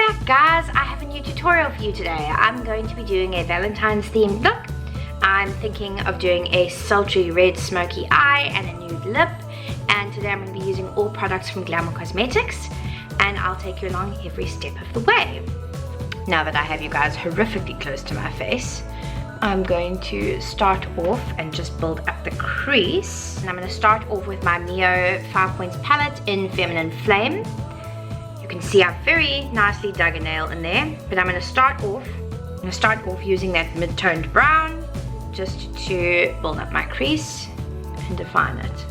back, guys. I have a new tutorial for you today. I'm going to be doing a Valentine's themed look. I'm thinking of doing a sultry red smoky eye and a nude lip, and today I'm going to be using all products from Glamour Cosmetics, and I'll take you along every step of the way. Now that I have you guys horrifically close to my face, I'm going to start off and just build up the crease. And I'm going to start off with my Mio 5 Points palette in Feminine Flame. You can see I've very nicely dug a nail in there, but I'm going to start off using that mid-toned brown just to build up my crease and define it.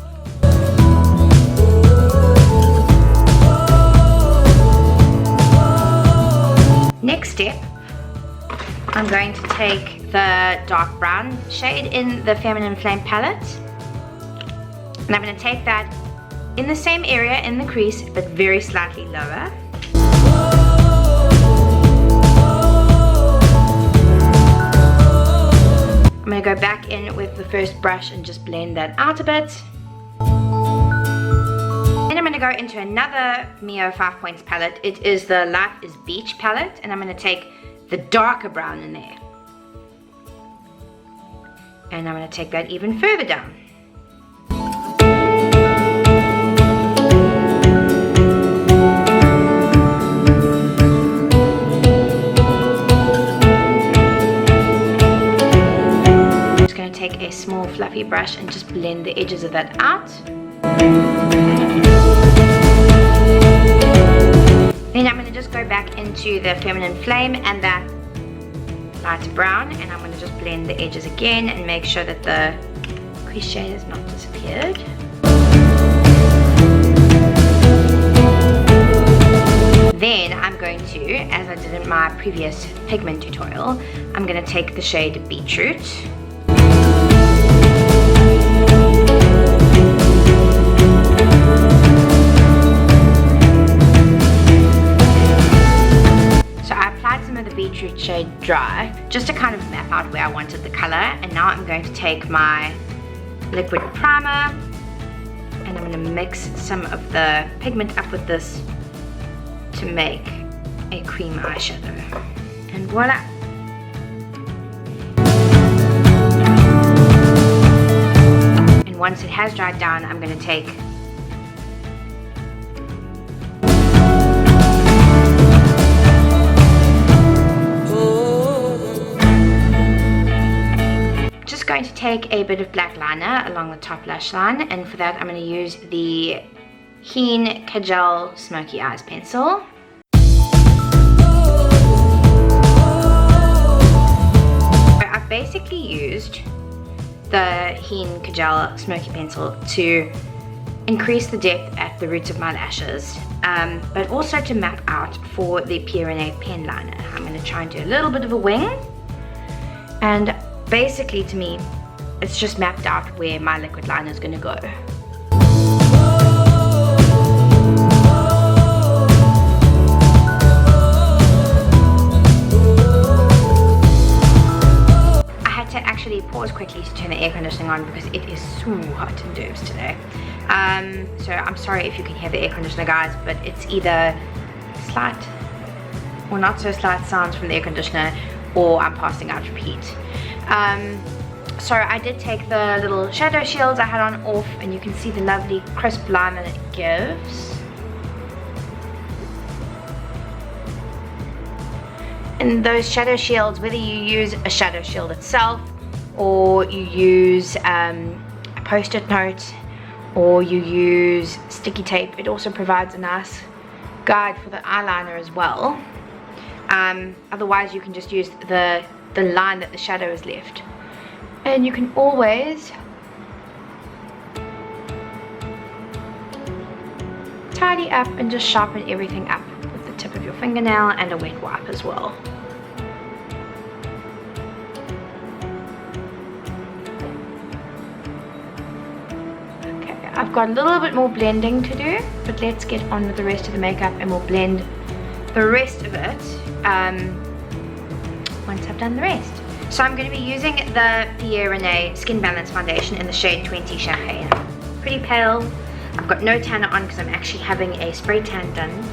Next step, I'm going to take the dark brown shade in the Feminine Flame palette, and I'm going to take that in the same area in the crease, but very slightly lower. I'm going to go back in with the first brush and just blend that out a bit. Then I'm going to go into another Mio 5 Points palette. It is the Life is Beach palette, and I'm going to take the darker brown in there. And I'm going to take that even further down. Take a small fluffy brush and just blend the edges of that out. Then I'm going to just go back into the Feminine Flame and that light brown, and I'm going to just blend the edges again and make sure that the crease shade has not disappeared. Then I'm going to, as I did in my previous pigment tutorial, I'm going to take the shade Beetroot. Beetroot shade dry just to kind of map out where I wanted the color, and now I'm going to take my liquid primer and I'm going to mix some of the pigment up with this to make a cream eyeshadow, and voila. And once it has dried down, I'm going to take a bit of black liner along the top lash line, and for that I'm going to use the Heen Kajal Smoky Eyes pencil. I've basically used the Heen Kajal Smoky pencil to increase the depth at the roots of my lashes, but also to map out for the Pierre pen liner. I'm going to try and do a little bit of a wing, and basically to me it's just mapped out where my liquid liner is going to go. I had to actually pause quickly to turn the air conditioning on because it is so hot indoors today. So I'm sorry if you can hear the air conditioner, guys, but it's either slight or not so slight sounds from the air conditioner, or I'm passing out from heat. So I did take the little shadow shields I had on off, and you can see the lovely crisp line that it gives. And those shadow shields, whether you use a shadow shield itself, or you use a post-it note, or you use sticky tape, it also provides a nice guide for the eyeliner as well. Otherwise you can just use the line that the shadow is left. And you can always tidy up and just sharpen everything up with the tip of your fingernail and a wet wipe as well. Okay, I've got a little bit more blending to do, but let's get on with the rest of the makeup and we'll blend the rest of it once I've done the rest. So I'm going to be using the Pierre Skin Balance Foundation in the shade 20 Champagne. Pretty pale. I've got no tanner on because I'm actually having a spray tan done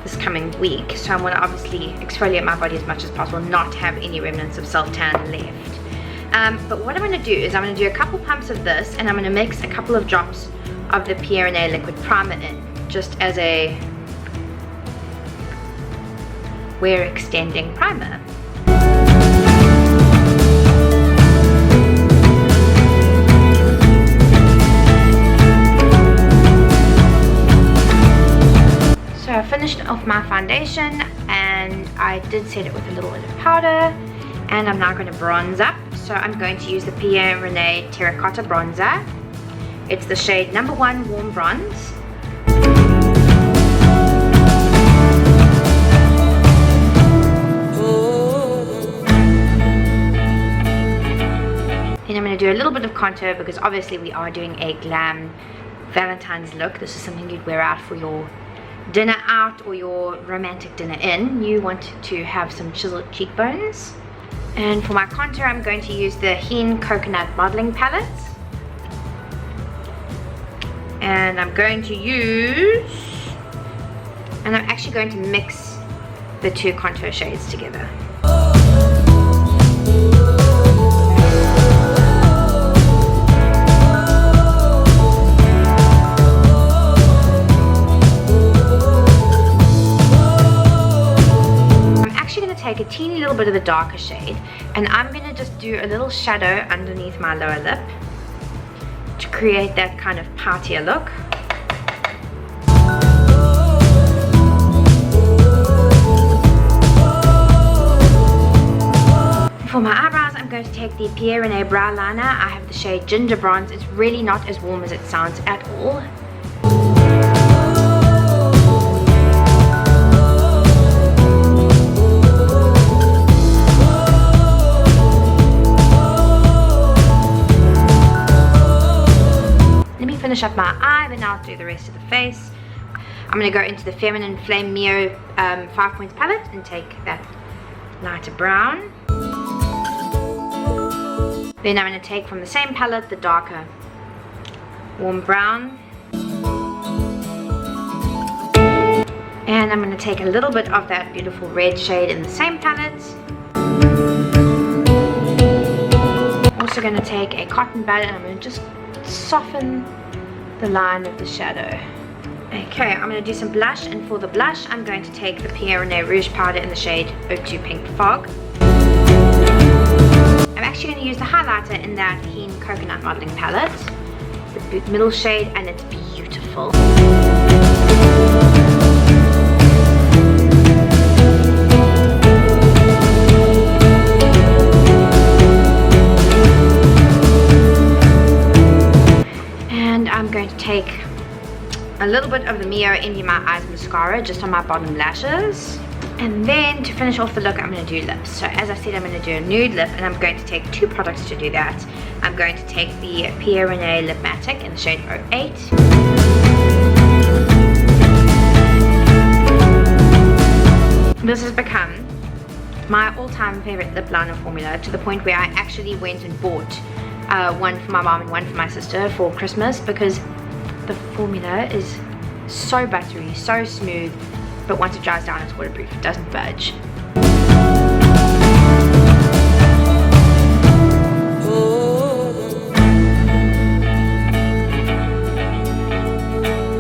this coming week, so I want to obviously exfoliate my body as much as possible, not have any remnants of self-tan left. But what I'm going to do is I'm going to do a couple pumps of this, and I'm going to mix a couple of drops of the Pierre liquid primer in, just as a wear extending primer. So I finished off my foundation, and I did set it with a little bit of powder, and I'm now going to bronze up. So I'm going to use the Pierre Terracotta Bronzer. It's the shade number 1 Warm Bronze. Then I'm going to do a little bit of contour, because obviously we are doing a glam Valentine's look. This is something you'd wear out for your dinner out or your romantic dinner in. You want to have some chiseled cheekbones. And for my contour, I'm going to use the Heen Coconut Modeling Palette. And I'm going to use, and I'm actually going to mix the two contour shades together. Take a teeny little bit of the darker shade, and I'm going to just do a little shadow underneath my lower lip to create that kind of poutier look. For my eyebrows, I'm going to take the Pierre Brow Liner. I have the shade Ginger Bronze. It's really not as warm as it sounds at all. Finish up my eye, then I'll do the rest of the face. I'm going to go into the Feminine Flame Mio 5 points palette and take that lighter brown. Then I'm going to take from the same palette the darker warm brown. And I'm going to take a little bit of that beautiful red shade in the same palette. Also going to take a cotton bud, and I'm going to just soften the line of the shadow. Okay, I'm going to do some blush, and for the blush I'm going to take the Pierre Rouge powder in the shade 02 Pink Fog. I'm actually going to use the highlighter in that Heen Coconut Modeling Palette, the middle shade, and it's beautiful. I'm going to take a little bit of the Mio Indie My Eyes mascara just on my bottom lashes, and then to finish off the look I'm going to do lips. So as I said, I'm going to do a nude lip, and I'm going to take 2 products to do that. I'm going to take the Pierre Lip Matic in the shade 08. This has become my all-time favorite lip liner formula, to the point where I actually went and bought one for my mom and one for my sister for Christmas, because the formula is so buttery, so smooth, but once it dries down it's waterproof, it doesn't budge.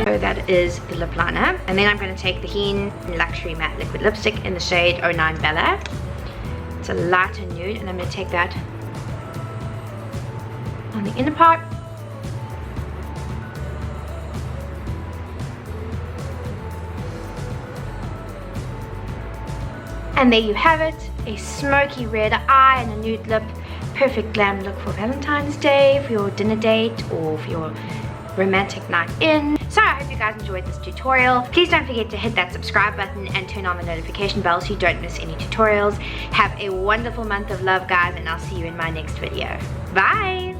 So that is the lip liner, and then I'm going to take the Heen Luxury Matte Liquid Lipstick in the shade 09 Bella. It's a lighter nude, and I'm going to take that on the inner part. And there you have it, a smoky red eye and a nude lip. Perfect glam look for Valentine's Day, for your dinner date, or for your romantic night in. So I hope you guys enjoyed this tutorial. Please don't forget to hit that subscribe button and turn on the notification bell so you don't miss any tutorials. Have a wonderful month of love, guys, and I'll see you in my next video. Bye!